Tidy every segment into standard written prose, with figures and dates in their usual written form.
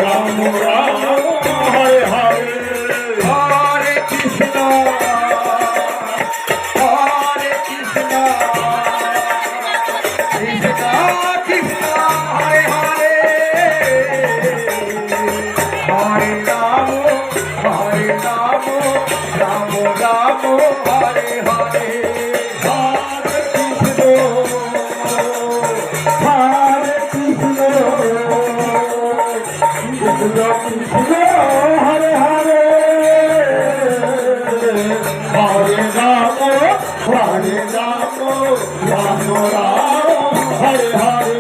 Ram Ram Hare Hare Hare Krishna Krishna Krishna Hare Hare Hare Ram Ram Ram Hare Hare Hare Hare Hare Ram Ram Ram Hare Hare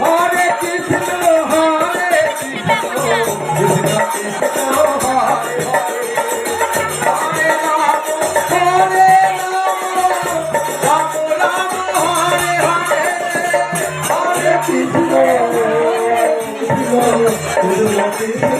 Hare Krishna Krishna Krishna Hare Hare Hare Ram Ram Hare Hare Hare Krishna Krishna